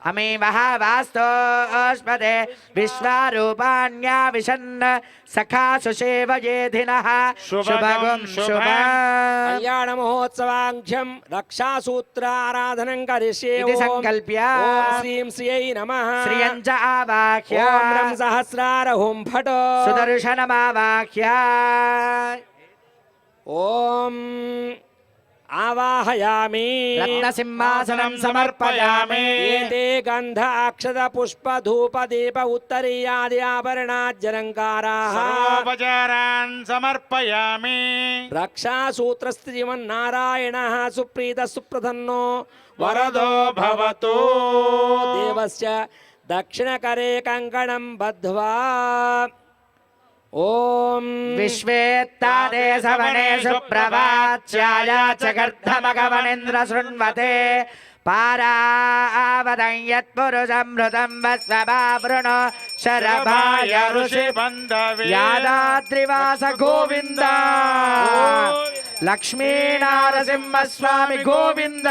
అమీవహ వాస్తోష్పదే విశ్వారూపాణ్యా విశన్న సఖాసు సేవయేధినః శుభగుం శుభ కళ్యాణ మహోత్సవాంఖ్యం రక్షాసూత్రారాధనం కరిష్యే ఇది ఓం. సంకల్ప్య ఓం శ్రీం శ్రియై నమః శ్రియం చ ఆవాహ్య ఓం రం సహస్రారహుం ఫట్ సుదర్శనమావాహ్య ఓం ఆవాహయామి రత్నసింహాసనం సమర్పయామి ఏతే గంధ అక్షత పుష్ప ధూప దీప ఉత్తరీయాది ఆభరణాజ్జలంకారాః సర్వోపచారాన్ సమర్పయామి రక్షాసూత్ర శ్రీమన్నారాయణః సుప్రీత సుప్రసన్నో వరదో భవతు దేవస్య దక్షిణకరే కంకణం బద్ధ్వా ఓం విశ్వేత్తాదే సవనేషు ప్రవాచ్యాయ చగర్ధమగవనేంద్ర శృణ్వతే పారావదం యత్పురుషమృతం వస్వభావృణో శరభాయ ఋషి బంధవే యాదాద్రివాస గోవింద లక్ష్మీనారసింహస్వామి గోవింద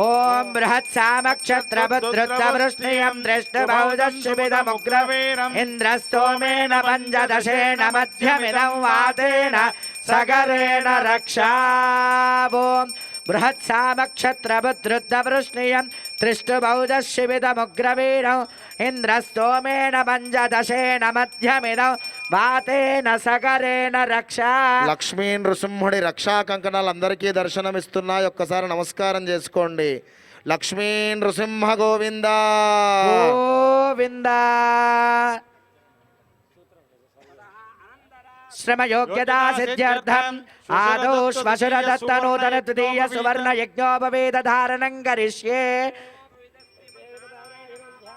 ఓం బృహత్ సామక్షత్రభద్రుత్వృష్ణియం దృష్టబౌదశుభిదముగ్రవీరం ఇంద్రస్తోమేన పంచదశేన మధ్యమిదం వాతేన సగరేణ రక్షా ఓం బృహత్ సామక్షత్రభద్రుత్వృష్ణియం దృష్టబౌదశుభిదముగ్రవీరం ఇంద్రస్తోమేన పంచదశేన మధ్యమిదం వాతేన సగరేణ రక్షా లక్ష్మీ నృసింహుడి రక్షా కంకణాలు అందరికీ దర్శనమిస్తున్నాయి. ఒక్కసారి నమస్కారం చేసుకోండి. లక్ష్మీ నృసింహ గోవింద గోవింద శ్రమయోగ్యతా సిద్ధ్యర్థం ఆదౌ శ్వశురదత్తనూతన తృతీయ సువర్ణ యజ్ఞోపవేద ధారణం కరిష్యే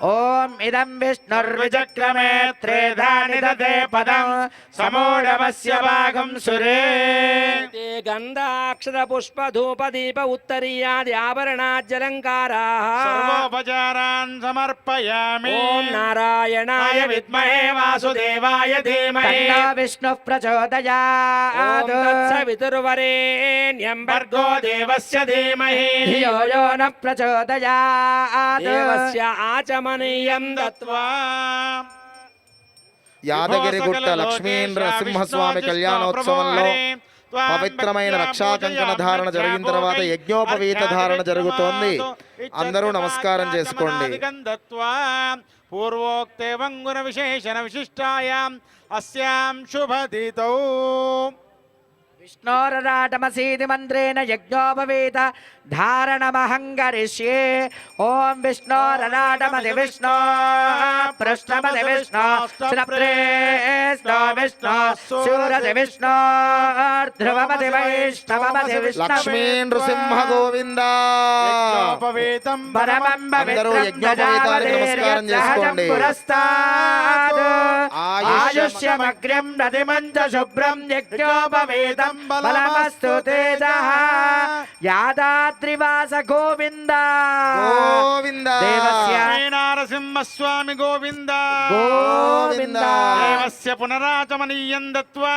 ఓం ఇదం విష్ణుర్విచక్రమే త్రేధాని దదే పదం సమూఢమస్య భాగం సురే ते गन्धाक्षर पुष्प धूप दीप उत्तरीयादि आभरणाज्जलङ्काराः సర్వోపచారాన్ సమర్పయామి ॐ नारायणाय विद्महे वासुदेवाय धीमहि తన్నో విష్ణుః ॐ ప్రచోదయాత్ तत्सवितुर्वरेण्यं भर्गो देवस्य धीमहि ధియో యో న ప్రచోదయాత్ देवस्य आचमनीयं दत्त्वा యాదగిరిగుట్ట లక్ష్మీ నరసింహస్వామి కళ్యాణోత్సవంలో పవిత్రమైన రక్షా కంకణ ధారణ జరిగిన తర్వాత యజ్ఞోపవీత ధారణ జరుగుతోంది. అందరూ నమస్కారం చేసుకోండి. పూర్వోక్తే వంగున విశేషణ విశిష్టాయాం అస్యాం శుభదితౌ విష్ణోరరాటమసీది మంత్రేణ యజ్ఞోపవేత ధారణమహంకరిష్యే ఓం విష్ణోరరాటమది విష్ణో పృష్ఠమది విష్ణో శ్రప్రేష్ణో విష్ణో శూరది విష్ణో ధ్రువమది వైష్ణవమది విష్ణు లక్ష్మీ నృసింహ గోవింద. యజ్ఞోపవేతం పరమం అందరూ యజ్ఞోపవేతానికి నమస్కారం చేసుకోండి. పురస్తాద్ ఆయుష్యమగ్రం ఆయుష్యమగ్రం నదిమంచ శుభ్రం యజ్ఞోపవేతం బలమస్తు తేజః యాదాద్రివాస గోవింద గోవింద దేవస్య నారసింహస్వామి గోవింద గోవింద దేవస్య పునరాచమనీయం దత్వా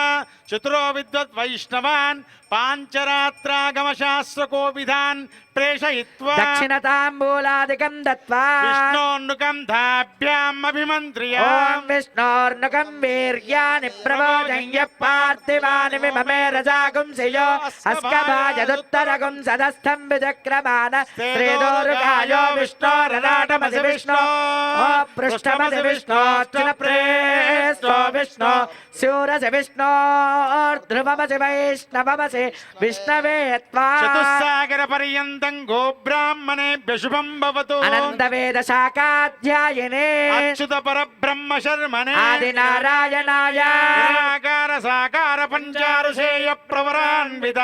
చతురో విద్వత్ వైష్ణవాన్ పాంచరాత్రాగమ శాస్త్ర కోవిధాన్ ప్రేషయిత్వా దక్షిణతాంబూలాదికం దత్వా విష్ణోన్నుకం ధాభ్యాం అభిమంత్ర్య ఓం విష్ణోర్నుకం వీర్యాని ప్రబోధయ్య పార్థివాని విమమే రజాగుంసియో అస్కభాజదుత్తరగుం సదస్థం విచక్రమాన శ్రీదోరుగాయో విష్ణోరరాటమసి విష్ణో పృష్ఠమసి విష్ణోర్చున ప్రేష్టో విష్ణో శూరసి విష్ణోర్ధ్రువమసి వైష్ణవమసి విష్ణవే త్వా చతుస్సాగర పర్యంతం గోబ్రాహ్మణేభ్య శుభం భవతు అనంతవేద శాఖాధ్యాయనే అచ్యుత పరబ్రహ్మ శర్మణే ఆదినారాయణాయ నిరాకార సాకార పంచారుషేయ ప్రవరాన్విత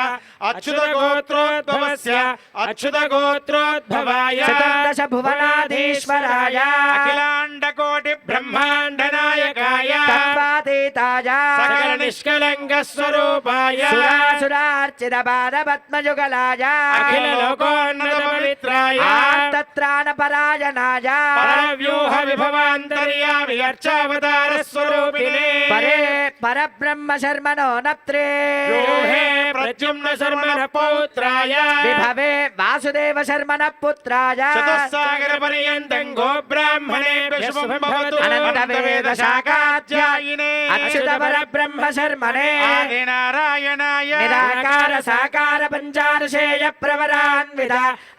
అచ్యుత గోత్రోద్భవస్య అచ్యుత గోత్రోద్భవాయ చతుర్దశ భువనాధీశ్వరాయ అఖిలాండ కోటి బ్రహ్మాండ నాయకాయ తత్వాతీతాయ సకల నిష్కలంక స్వరూపాయ సురాసురార్చిత పాదపద్మయుగలాయ అఖిల లోకోన్నత పవిత్రాయ ఆర్తత్రాణ పరాయణాయ పరవ్యూహ విభవాంతర్యామి అర్చావతార స్వరూపిణే పరే పరబ్రహ్మ శర్మణో నప్త్రే వ్యూహే ప్రద్యుమ్న శర్మణ పౌత్రాయ విభవే వాసుదేవ శర్మణ పుత్రాయ చతుస్సాగర పర్యంతం గోబ్రాహ్మణేభ్య శుభం భవతు అనంతవేద శాఖాధ్యాయినే అచ్యుత పరబ్రహ్మ శర్మణే ఆదినారాయణాయ నిరాకార సాకార పంచారుషేయ ప్రవరాన్విత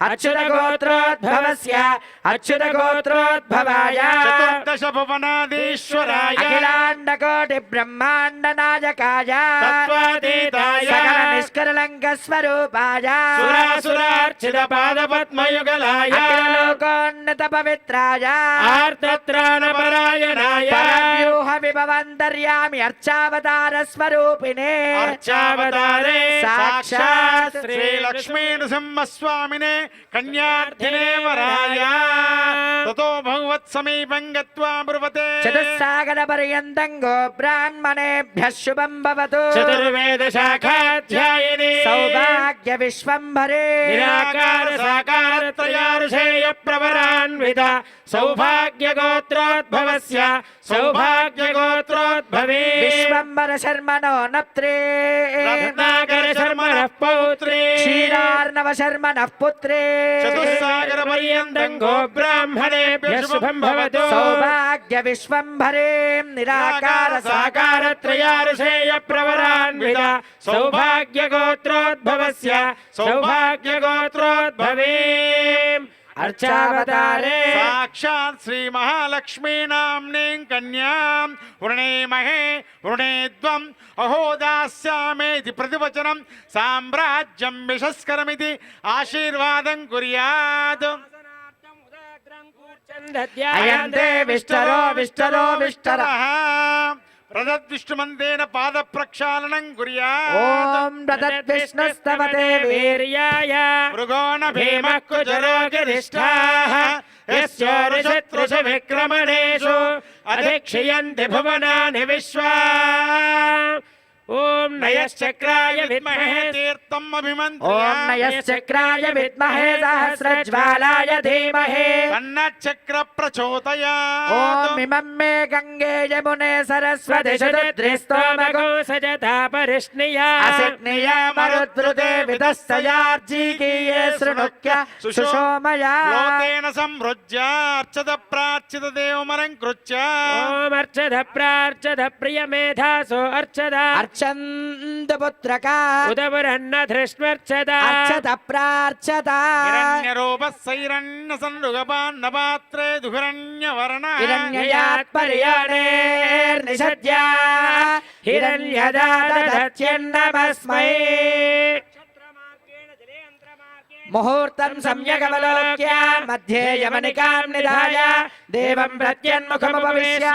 అచ్యుత గోత్రోద్భవస్య అచ్యుత గోత్రోద్భవాయ చతుర్దశ భువనాధీశ్వరాయ అఖిలాండ కోటి బ్రహ్మాండ నాయకాయ తత్వాతీతాయ సకల నిష్కలంక స్వరూపాయ సురాసురార్చిత పాదపద్మయుగలాయ అఖిల లోకోన్నత పవిత్రాయ ఆర్తత్రాణ పరాయణాయ పరవ్యూహ విభవంతర్యామి అర్చావతార స్వరూపిణే అర్చావతారే సాక్షాత్ శ్రీ లక్ష్మీ నృసింహస్వామినే కన్యార్థినే వరాయ తతో భగవత్ సమీపం గత్వా బ్రువతే చతుస్సాగర పర్యంతం గో బ్రాహ్మణేభ్యః శుభం భవతు చతుర్వేద శాఖాధ్యాయిని సౌభాగ్య విశ్వంభరే నిరాకార సాకార త్రయారుషేయ ప్రవరాన్విత సౌభాగ్య గోత్రోద్భవస్య సౌభాగ్య గోత్రోద్భవే విశ్వంభర శర్మణో నప్త్రే రత్నాకర శర్మణ పౌత్రే క్షీరార్ణవ శర్మణః పుత్రే చతుస్సాగర పర్యంతం గోబ్రాహ్మణేభ్య శుభం భవతు సౌభాగ్య విశ్వంభరే నిరాకార సాకార త్రయారుషేయ ప్రవరాన్విత సౌభాగ్య గోత్రోద్భవస్య సౌభాగ్య గోత్రోద్భవే అర్చావతారే సాక్షాత్ శ్రీ మహాలక్ష్మీ నామ్నీం కన్యాం వృణేమహే వృణేద్వం అహోదాస్యామేతి ప్రతివచనం సామ్రాజ్యం విశస్కరమితి ఆశీర్వాదం కుర్యాత్ అయంతే విష్టరో విష్టరో విష్టరః ప్రదద్విష్ణుమంతేన పాద ప్రక్షాళనం కుర్యాత్ ఓం దదద్విష్ణుస్తవతే వీర్యాయ మృగోణ భీమ కుజరోగిరిష్టాః యస్యోరుషత్రుష విక్రమణేషు అధిక్షయంతి భువనాని విశ్వా ఓం నయశ్చక్రాయ విద్మహే తీర్థం ఓం నయశ్చక్రాయ విద్మహే సహస్రజ్వాలాయ ధీమహి తన్నచక్ర ప్రచోదయాత్ ఓం ఇమం మే గంగే యమునే సరస్వతి శుద్ధిస్తోమగో సజతా పరిష్ణియా అసిగ్నియా మరుద్రుతే విదస్తయార్జీకీయే శృణుక్య సుషోమయా లోకేన సంవృజ్య అర్చత ప్రార్చిత దేవమరం కృత్య ఓం అర్చద ప్రార్చద ప్రియ మేధాసో అర్చద అర్చ వర్షంతు పుత్రక ఉదవరన్న ధృష్మర్చద అర్చత ప్రార్చత హిరణ్యరూపస్సైరణ్య సంరుగపాన్నపాత్రే దుహిరణ్యవర్ణః హిరణ్యయాత్ పర్యాణేర్నిషద్య హిరణ్యదాదత్యన్నమస్మై ముహూర్తం సమ్యగవలోక్య మధ్యే యమనికాం నిధాయ దేవం ప్రత్యన్ముఖముపవిశ్య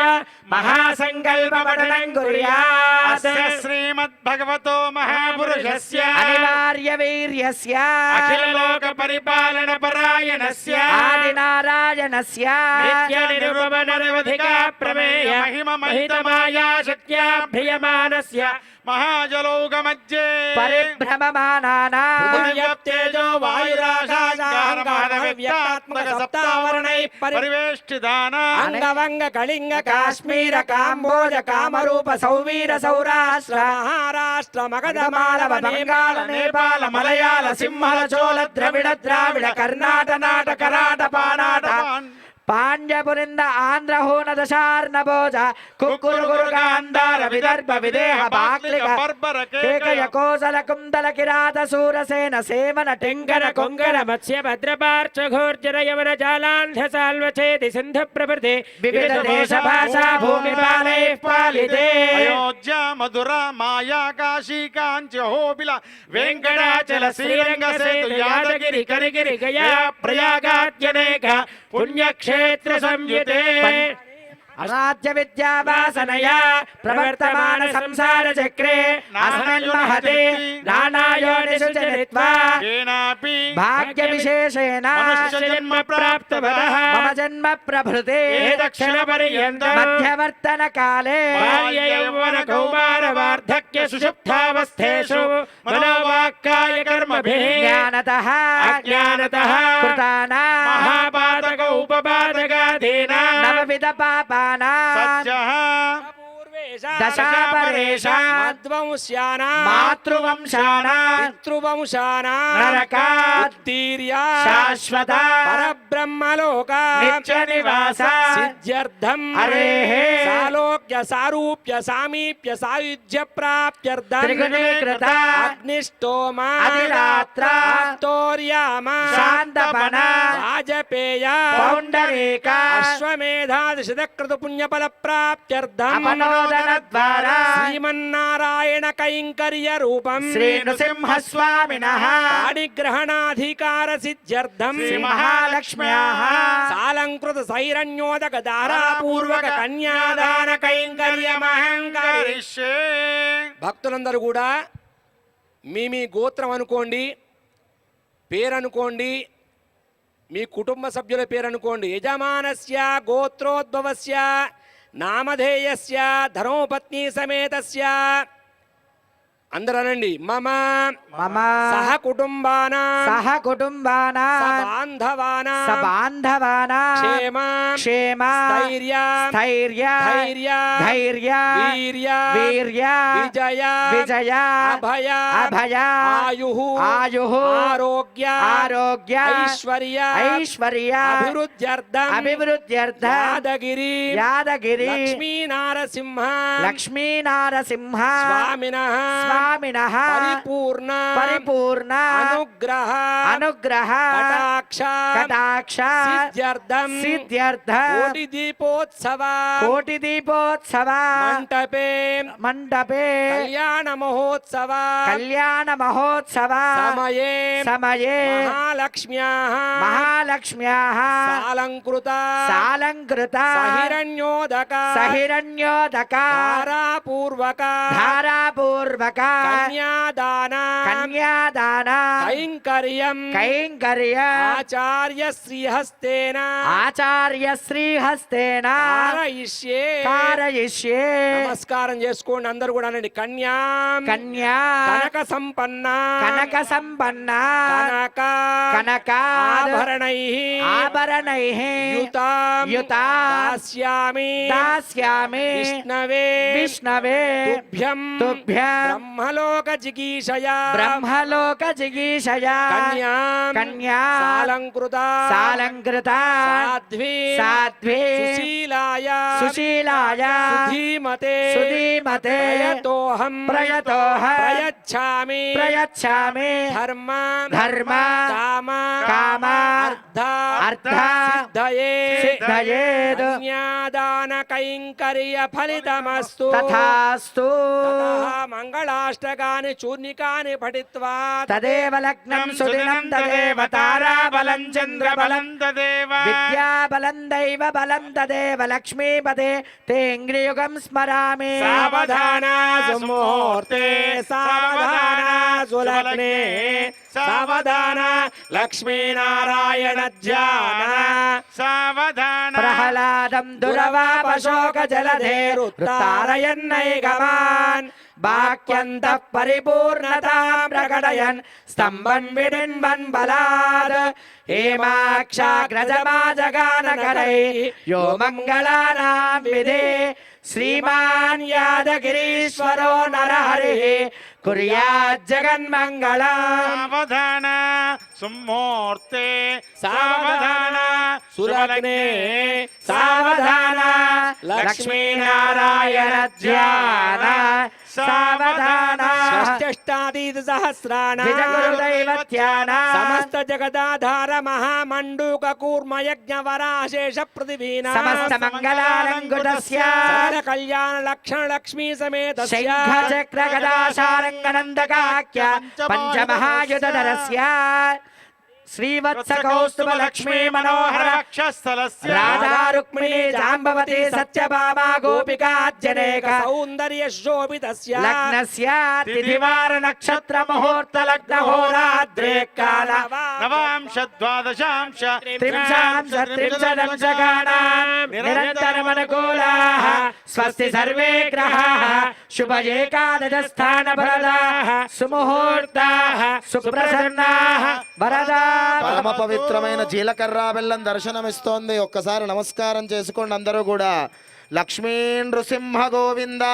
మహాసంకల్పమటనం కుర్యాత్ అస్య శ్రీమద్భగవతో మహాపురుషస్య అనివార్య వీర్యస్య అఖిల లోక పరిపాలన పరాయణస్య ఆదినారాయణస్య నిత్య నిరుపమ నిరవధిక ప్రమేయ మహిమ మహితమాయా శక్త్యా భ్రియమానస్య మహాజలౌకమధ్యే పరిభ్రమమానానాం తేజో వాయురాకాశ సప్తావరణై పరివేష్టిదానా అంగవంగ కళింగ కాశ్మీర కాంబోజ కామరూప సౌవీర సౌరాష్ట్ర మహారాష్ట్ర మగధ మాలవ బెంగాళ నేపాళ మలయాళ సింహళ చోళ ద్రవిడ ద్రావిడ కర్ణాట నాట కరాట పానాట పాండ్యపురింద ఆంధ్ర హూన దశార్ణభోజ కుక్కురు గురు గాంధార విదర్భ విదేహ బాక్లిక కేకయ కోసల కుందల కిరాత సూరసేన సేవన టెంగర కొంగర మత్స్య భద్రపార్చ ఘోర్జర యవన జాలాంధ్య సాల్వచేతి సింధు ప్రభృతి వివిధ దేశ భాషా భూమి పాలై పాలితే అయోధ్య మధుర మాయా కాశీ కాంచి హోబిల వెంకటాచల శ్రీరంగ సేతు యాదగిరి కరిగిరి గయా ప్రయాగాద్యనేక పుణ్యక్షేత్ర సంయుతే రాజ్య విద్యావాసనయా ప్రవర్తమాన సంసార చక్రే అసన్మహతే నానాయోనిషు చరిత్వా కేనాపి భాగ్య విశేషేణ మనుష్య జన్మ ప్రాప్తవదః మమ జన్మ ప్రభృతే ఏ దక్షిణ పర్యంతం మధ్యవర్తన కాలే బాల్య యౌవన కౌమార వార్ధక్య సుషుప్తావస్థేషు మనోవాక్కాయ కర్మభిః జ్ఞానతః అజ్ఞానతః కృతానా మహాపాతక ఉపపాతకాదీనా నవవిధ పాపానాం సత్యః దశాపరేషాం మద్వంశ్యానాం మాతృవంశానాం పితృవంశానాం నరకాత్ ఉత్తీర్య శాశ్వత పరబ్రహ్మలోక నిత్య నివాస సిద్ధ్యర్థం హరేః సాలోక్య సారూప్య సామీప్య సాయుధ్య ప్రాప్త్యర్థం త్రిగుణీకృత అగ్నిష్టోమ అధిరాత్ర ఆప్తోర్యామ శాంతపన వాజపేయ పౌండరీక అశ్వమేధాదిశతకృత పుణ్యఫల ప్రాప్త్యర్థం అపనోదన ద్వారా శ్రీమన్నారాయణ కైంకర్య రూపం శ్రీ నృసింహ స్వామినః పాణిగ్రహణాధికార సిద్ధ్యర్థం శ్రీ మహాలక్ష్మ్యాః సాలంకృత సైరణ్యోదక దారాపూర్వక కన్యాదాన కైంకర్యమహంకరి కరిష్యే భక్తులందరూ కూడా మీ గోత్రం అనుకోండి, పేరు అనుకోండి, మీ కుటుంబ సభ్యుల పేరు అనుకోండి. యజమానస్య గోత్రోద్భవస్య నామధేయస్య ధర్మపత్ని సమేతస్య అందరూ అనండి. మమ మమ సహ కుటుంబానాం సహ కుటుంబానాం బాంధవానాం సబాంధవానాం క్షేమ క్షేమ స్థైర్య స్థైర్య ధైర్య ధైర్య వీర్య వీర్య విజయ విజయ అభయ అభయ ఆయుః ఆయుః ఆరోగ్య ఆరోగ్య ఐశ్వర్య ఐశ్వర్య అభివృద్ధ్యర్థం అభివృద్ధ్యర్థ యాదగిరి యాదగిరి లక్ష్మీ నారసింహ లక్ష్మీ నారసింహ స్వామినః స్వామినః పరిపూర్ణ పరిపూర్ణ అనుగ్రహ అనుగ్రహ కటాక్ష కటాక్ష సిద్ధ్యర్థం సిద్ధ్యర్థ కోటి దీపోత్సవ కోటి దీపోత్సవ మంటపే మండపే కళ్యాణ మహోత్సవ కళ్యాణ మహోత్సవ సమయే సమయే మహాలక్ష్మ్యాః మహాలక్ష్మ్యాః సాలంకృత సాలంకృత సహిరణ్యోదక సహిరణ్యోదక ధారాపూర్వక ధారాపూర్వక కన్యాదాన కన్యాదాన కైంకర్యం కైంకర్య ఆచార్య శ్రీహస్తేన ఆచార్య శ్రీహస్తేన కారయిష్యే. కారయిష్యే. నమస్కారం చేసుకోండి అందరు కూడా అనండి. కన్యాం కన్యా కనక సంపన్న కనక సంపన్న కనక ఆభరణైః దాస్యామి విష్ణవే తుభ్యం బ్రహ్మలోక జిగీషయా కన్యా సాలంకృత సాధ్వీ సుశీలాయ సుధీమతే ప్రయచ్ఛామి ధర్మ కామ అర్థ సిద్ధయే జ్ఞాదాన కైంకర్య ఫలితమస్తు తథాస్తు మంగళాష్టకాని చూర్ణికాని పఠిత్వా తదేవ లగ్నం సుదినం తదేవ తారాబలం చంద్రబలం తదేవ విద్యాబలం దైవ బలం తదేవ లక్ష్మీపదే తేంగ్రియుగం స్మరామి సావధాన సుముహూర్తే సావధాన సులగ్నే సావధాన లక్ష్మీనారాయణ ధ్యాన సావధాన ప్రహ్లాదం దురవాపశోక జలధేరుతారయన్నైకమాన్ వాక్యంత పరిపూర్ణతాం ప్రకటయన్ స్తంభన్ విడిన్వన్ బలాద్ హేమాక్షాగ్రజమాజగానకరై యో మంగళానాం విధే శ్రీమాన్ యాదగిరీశ్వరో నరహరిః కుర్యాత్ జగన్మంగళం సావధాన సుముహూర్తే సావధాన సులగ్నే సావధాన లక్ష్మీనారాయణ ధ్యాన సావధాన షష్ఠాదీత సహస్రాణ నిజగురుదైవత్యాన సమస్త జగదాధార మహామండూక కూర్మ యజ్ఞ వరాశేష పృథివీన సమస్త మంగళాలంకృతస్య సకల కళ్యాణ లక్షణ లక్ష్మీ సమేతస్య శంఖ చక్ర గదా శారంగనందకాఖ్య పంచమహాయుధరస్య శ్రీవత్స కౌస్తుభ లక్ష్మీ మనోహర వక్షస్థలస్య రాధా రుక్మిణీ జాంబవతి సత్యభామా గోపికా జనేక సౌందర్య శోభితస్య లగ్నస్య తిథివార నక్షత్ర ముహూర్త లగ్న హోరాద్రే కాల నవాంశ ద్వాదశాంశ త్రింశదంశగానాం నిరంతరమనుకూలాః స్వస్తి సర్వే గ్రహాః శుభ ఏకాదశ స్థాన వరదాః సుముహూర్తాః సుప్రసన్నాః వరదా పరమ పవిత్రమైన జీలకర్ర బెల్లం దర్శనమిస్తోంది. ఒక్కసారి నమస్కారం చేసుకోండి అందరూ కూడా. లక్ష్మీ నృసింహ గోవింద,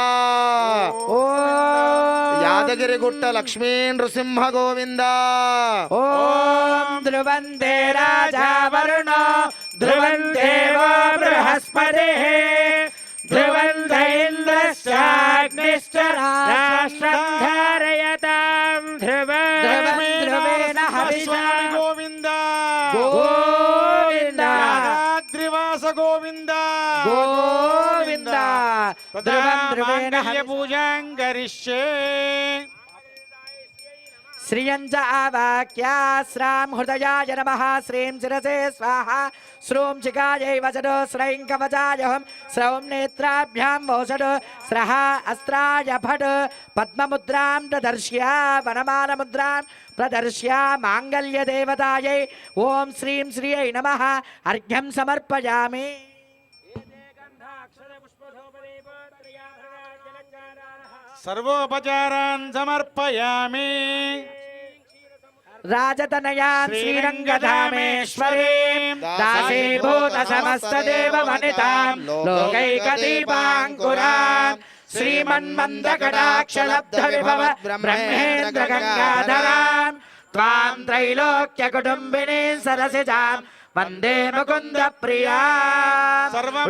యాదగిరిగుట్ట లక్ష్మీ నృసింహ గోవింద. ఓం ధ్రువంతే రాజా వరుణో ధ్రువం దేవో బృహస్పతిః ధ్రువంత ఇంద్రశ్చాగ్నిశ్చ రాష్ట్రం ధారయతాం ధ్రువం ధ్రువేణ హవిషా గోవింద గోవింద యాదాద్రివాస గోవింద గోవింద ధ్రువం ధ్రువేణ పూజాం కరిష్యే. శ్రియంజ ఆవాక్యా శ్రాం హృదయాయ నమః శ్రీం శిరసే స్వాహా శ్రూం శిఖాయై వసడు శ్రైం కవచాయహం శ్రౌం నేత్రాభ్యాం వోషడు స్రః అస్త్రాయ ఫడ్ పద్మముద్రాం ప్రదర్శ్య వనమాలముద్రాం ప్రదర్శ్య మాంగళ్యదేవతాయై ఓం శ్రీం శ్రీయై నమః అర్ఘ్యం సమర్పయామి. సర్వోపచారాన్ సమర్పయామి. రాజతనయాం శ్రీరంగధామేశ్వరీం దాసీభూత సమస్త దేవ వనితాం లోకైకదీపాంకురాం శ్రీమన్మందకటాక్షలబ్ధ విభవ బ్రహ్మేంద్ర గంగాధరాం త్వాం త్రైలోక్య కుటుంబినీ సరసిజాం వందే ముకుంద ప్రియా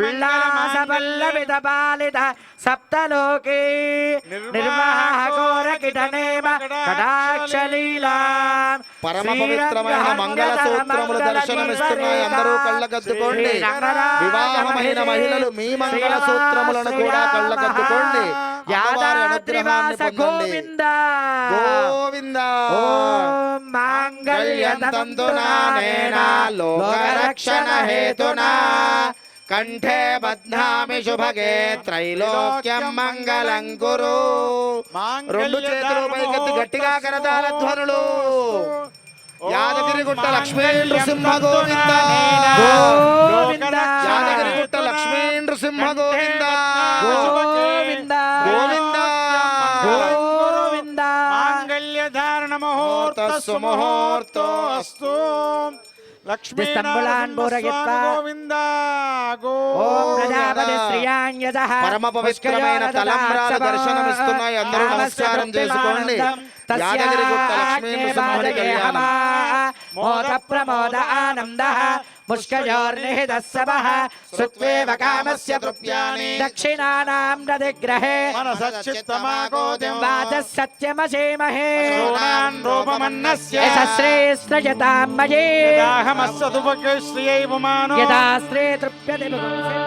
ఉల్లాస పల్లవిత పాలిత సప్తలోకే నిర్వాహ ఘోర కిటనేమ కటాక్షలీలా. పరమ పవిత్రమైన మంగళ సూత్రములు దర్శనమిస్తున్నాయి. అందరూ కళ్ళకద్దుకోండి. వివాహమైన మహిళలు మీ మంగళ సూత్రములను కూడా కళ్ళకద్దుకోండి. అమ్మవారి అనుగ్రహాన్ని పొందండి. గోవింద గోవింద. ఓం మాంగళ్యం తంతునా నేనా లోకరక్షణ హేతునా కంఠే బధ్నామి శుభగే త్రైలోక్యం మంగళం కురు. రెండు చేతులు పైకెత్తి గట్టిగా కరతాళ ధ్వనులు. యాదగిరిగుట్ట లక్ష్మీ నృసింహ గోవింద గోవింద యాదగిరిగుట్ట లక్ష్మీ నృసింహ గోవింద గోవింద గోవింద గోవింద మాంగళ్య ధారణ ముహూర్త సుముహూర్తో అస్తు. దిస్తంబులాన్ పూరయిత్వా. గోవింద ఓం ప్రజాపతి శ్రియాణ్యజః పరమ పవిత్రమైన తలంబ్రాలు దర్శనమిస్తున్నాయి. అందరూ నమస్కారం చేసుకోండి. యాదగిరిగుట్ట లక్ష్మీ నృసింహుడి కళ్యాణం. మోద ప్రమోద ఆనంద పుష్కయోర్నిహితః సవః సుత్వేవ కామస్య తృప్యాని దక్షిణానాం నదిగ్రహే మనసచ్చిత్తమాగోదిం వాచः సత్యమసేమహే శూనాన్ రూపమన్నస్య యశశ్రేష్ఠయతాం మయే యదాహమస్సదుపకశ్రియై పుమానో యదా శ్రే తృప్యతే పుంసే.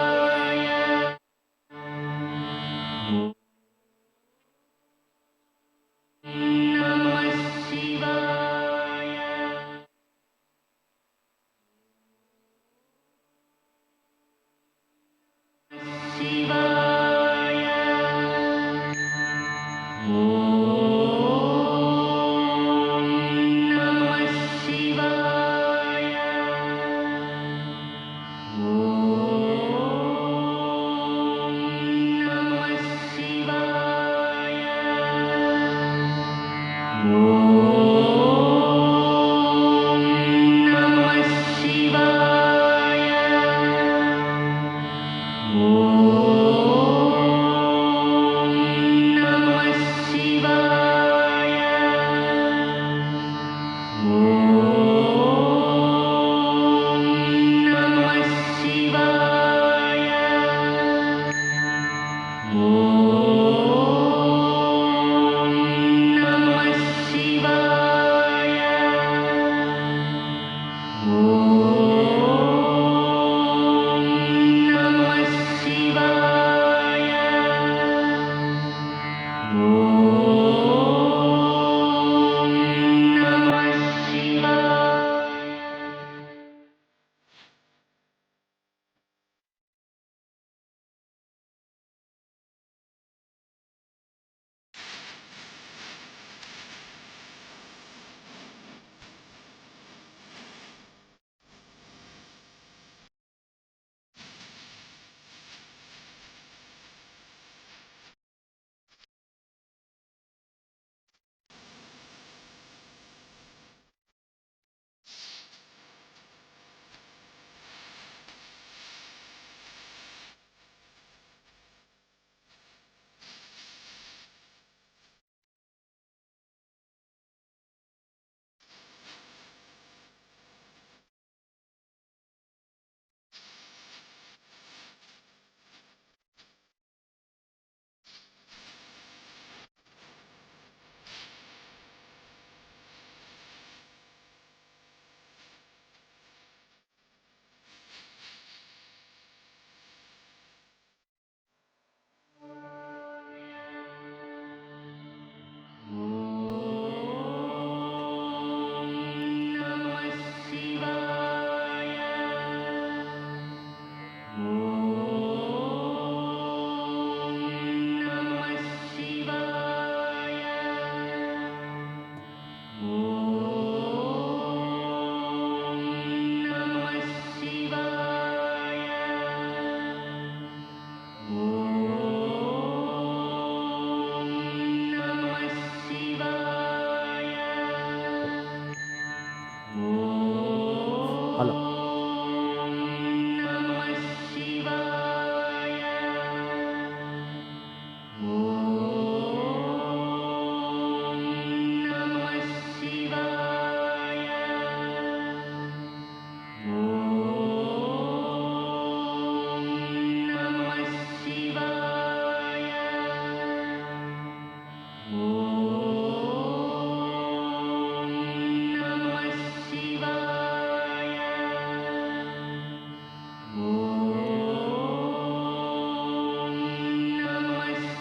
హలో